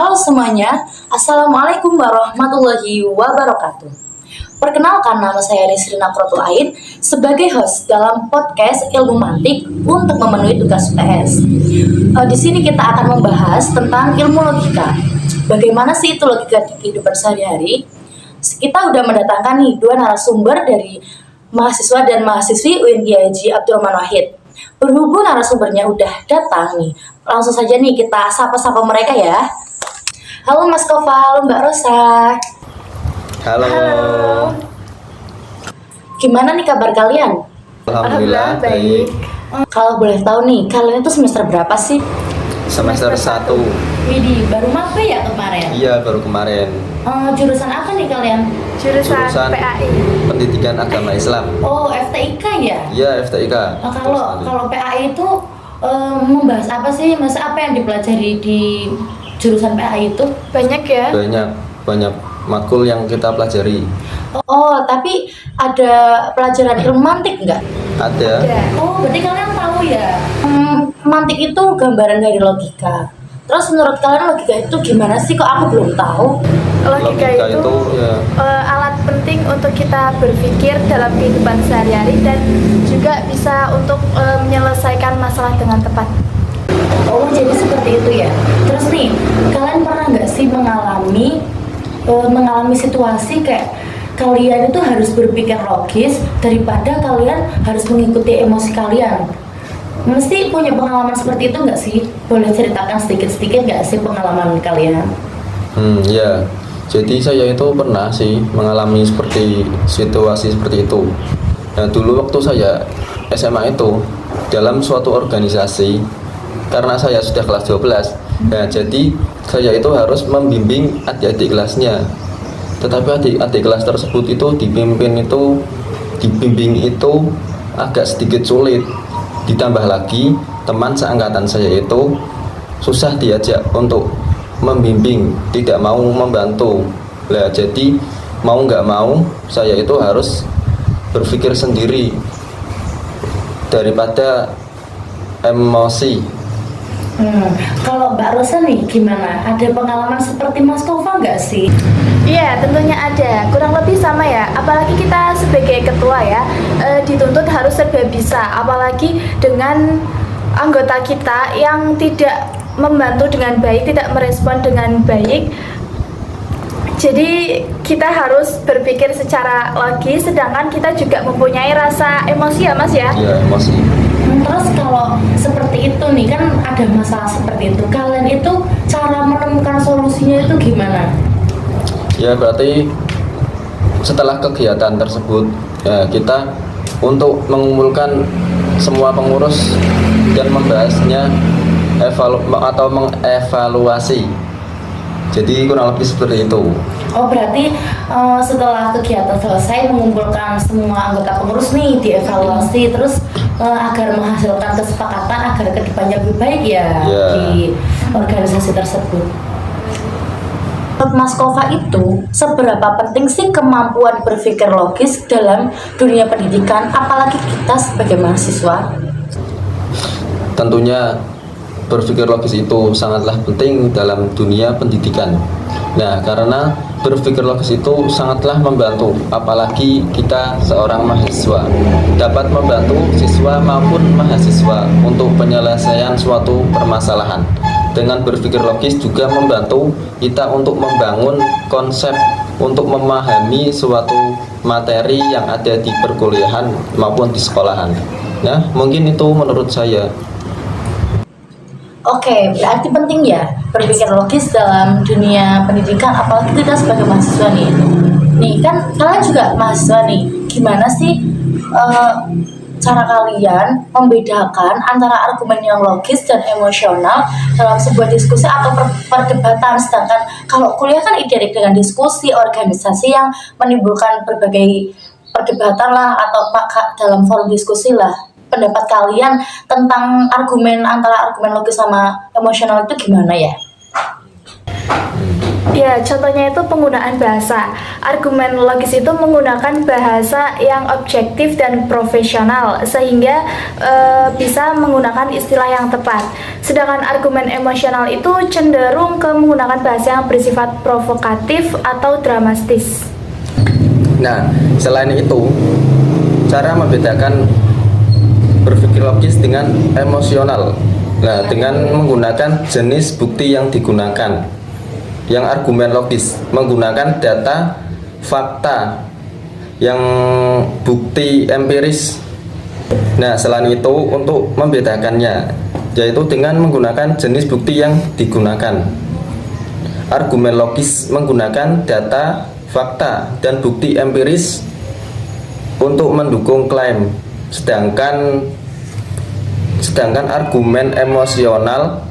Halo semuanya, Assalamualaikum warahmatullahi wabarakatuh. Perkenalkan, nama saya Nisrina Protulain sebagai host dalam podcast Ilmu Mantik untuk memenuhi tugas UTS. Di sini kita akan membahas tentang ilmu logika. Bagaimana sih itu logika di kehidupan sehari-hari? Kita udah mendatangkan nih dua narasumber dari mahasiswa dan mahasiswi UIN Kiai Haji Abdurrahman Wahid. Berhubung narasumbernya udah datang nih, langsung saja nih kita sapa-sapa mereka ya. Halo Mas Kova, halo Mbak Rosa. Halo. Gimana nih kabar kalian? Alhamdulillah baik. Kalau boleh tahu nih, kalian itu semester berapa sih? Semester 1. Widih, baru maba ya kemarin? Iya, baru kemarin. Jurusan apa nih kalian? Jurusan PAI. Pendidikan Agama Islam. Oh, FTIK ya? Iya, FTIK. Kalau PAI itu membahas apa sih? Masa apa yang dipelajari di jurusan PAI itu? Banyak ya? Banyak matkul yang kita pelajari. Oh, tapi ada pelajaran ilmu mantik nggak? Ada. Oh, berarti kalian tahu ya? Mantik itu gambaran dari logika. Terus menurut kalian logika itu gimana sih? Kok aku belum tahu? Logika itu ya, alat penting untuk kita berpikir dalam kehidupan sehari-hari dan juga bisa untuk menyelesaikan masalah dengan tepat. Oh, jadi seperti itu ya. Terus nih, kalian pernah nggak sih mengalami situasi kayak kalian itu harus berpikir logis daripada kalian harus mengikuti emosi kalian? Mesti punya pengalaman seperti itu nggak sih? Boleh ceritakan sedikit-sedikit nggak sih pengalaman kalian? Ya. Jadi saya itu pernah sih mengalami situasi seperti itu. Nah, dulu waktu saya SMA itu dalam suatu organisasi, karena saya sudah kelas 12, nah jadi saya itu harus membimbing adik-adik kelasnya. Tetapi adik-adik kelas tersebut itu dibimbing itu agak sedikit sulit. Ditambah lagi teman seangkatan saya itu susah diajak untuk membimbing, tidak mau membantu. Nah, jadi mau nggak mau saya itu harus berpikir sendiri daripada emosi. Kalau Mbak Rosa nih gimana? Ada pengalaman seperti Mas Kova nggak sih? Iya, tentunya ada. Kurang lebih sama ya. Apalagi kita sebagai ketua ya, dituntut harus serba bisa. Apalagi dengan anggota kita yang tidak membantu dengan baik, tidak merespon dengan baik. Jadi kita harus berpikir secara logis, sedangkan kita juga mempunyai rasa emosi ya Mas ya? Iya, emosi. Terus kalau seperti itu nih, kan ada masalah seperti itu, kalian itu cara menemukan solusinya itu gimana? Ya, berarti setelah kegiatan tersebut ya, kita untuk mengumpulkan semua pengurus dan membahasnya atau mengevaluasi. Jadi kurang lebih seperti itu. Oh, berarti setelah kegiatan selesai mengumpulkan semua anggota pengurus nih, dievaluasi terus agar menghasilkan kesepakatan agar kedepannya lebih baik ya di organisasi tersebut. Menurut Mas Kova itu seberapa penting sih kemampuan berpikir logis dalam dunia pendidikan, apalagi kita sebagai mahasiswa? Tentunya berpikir logis itu sangatlah penting dalam dunia pendidikan. Nah, karena berpikir logis itu sangatlah membantu, apalagi kita seorang mahasiswa dapat membantu siswa maupun mahasiswa untuk penyelesaian suatu permasalahan. Dengan berpikir logis juga membantu kita untuk membangun konsep untuk memahami suatu materi yang ada di perkuliahan maupun di sekolahan. Nah, mungkin itu menurut saya. Oke, berarti penting ya berpikir logis dalam dunia pendidikan, apalagi kita sebagai mahasiswa nih. Nih kan kalian juga mahasiswa nih, gimana sih cara kalian membedakan antara argumen yang logis dan emosional dalam sebuah diskusi atau perdebatan? Sedangkan kalau kuliah kan identik dengan diskusi, organisasi yang menimbulkan berbagai perdebatan lah atau dalam forum diskusi lah. Pendapat kalian tentang antara argumen logis sama emosional itu gimana ya? Ya, contohnya itu penggunaan bahasa. Argumen logis itu menggunakan bahasa yang objektif dan profesional sehingga bisa menggunakan istilah yang tepat. Sedangkan argumen emosional itu cenderung ke menggunakan bahasa yang bersifat provokatif atau dramatis. Nah, selain itu, cara membedakan berpikir logis dengan emosional. Nah, dengan menggunakan jenis bukti yang digunakan. Yang argumen logis menggunakan data, fakta, yang bukti empiris. Nah, selain itu untuk membedakannya, yaitu dengan menggunakan jenis bukti yang digunakan. Argumen logis menggunakan data, fakta, dan bukti empiris untuk mendukung klaim, sedangkan argumen emosional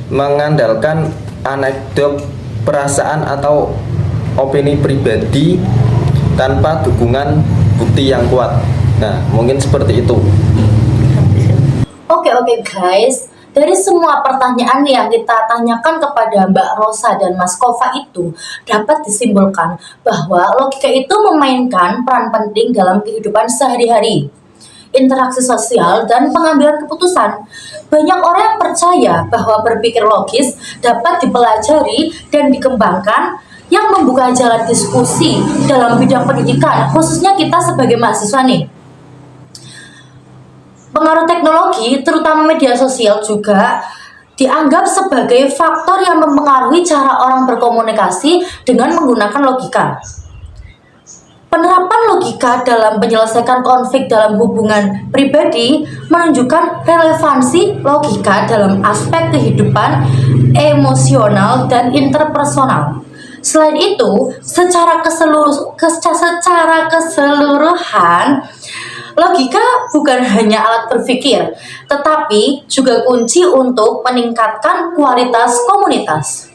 mengandalkan anekdot, perasaan atau opini pribadi tanpa dukungan bukti yang kuat. Nah, mungkin seperti itu. Oke guys, dari semua pertanyaan yang kita tanyakan kepada Mbak Rosa dan Mas Kova itu dapat disimpulkan bahwa logika itu memainkan peran penting dalam kehidupan sehari-hari, interaksi sosial, dan pengambilan keputusan. Banyak orang yang percaya bahwa berpikir logis dapat dipelajari dan dikembangkan, yang membuka jalan diskusi dalam bidang pendidikan, khususnya kita sebagai mahasiswa nih. Pengaruh teknologi, terutama media sosial, juga dianggap sebagai faktor yang mempengaruhi cara orang berkomunikasi dengan menggunakan logika. Penerapan logika dalam menyelesaikan konflik dalam hubungan pribadi menunjukkan relevansi logika dalam aspek kehidupan emosional dan interpersonal. Selain itu, secara keseluruhan, logika bukan hanya alat berpikir, tetapi juga kunci untuk meningkatkan kualitas komunitas.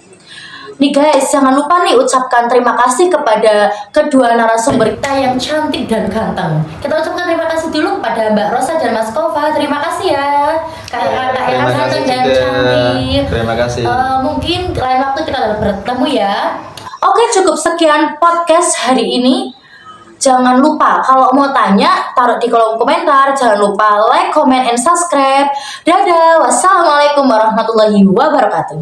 Nih guys, jangan lupa nih ucapkan terima kasih kepada kedua narasumber kita yang cantik dan ganteng. Kita ucapkan terima kasih dulu kepada Mbak Rosa dan Mas Kova. Terima kasih ya, kakak-kakak yang ganteng dan cantik. Terima kasih. Mungkin lain waktu kita bertemu ya. Oke, cukup sekian podcast hari ini. Jangan lupa kalau mau tanya taruh di kolom komentar. Jangan lupa like, comment, and subscribe. Dadah. Wassalamualaikum warahmatullahi wabarakatuh.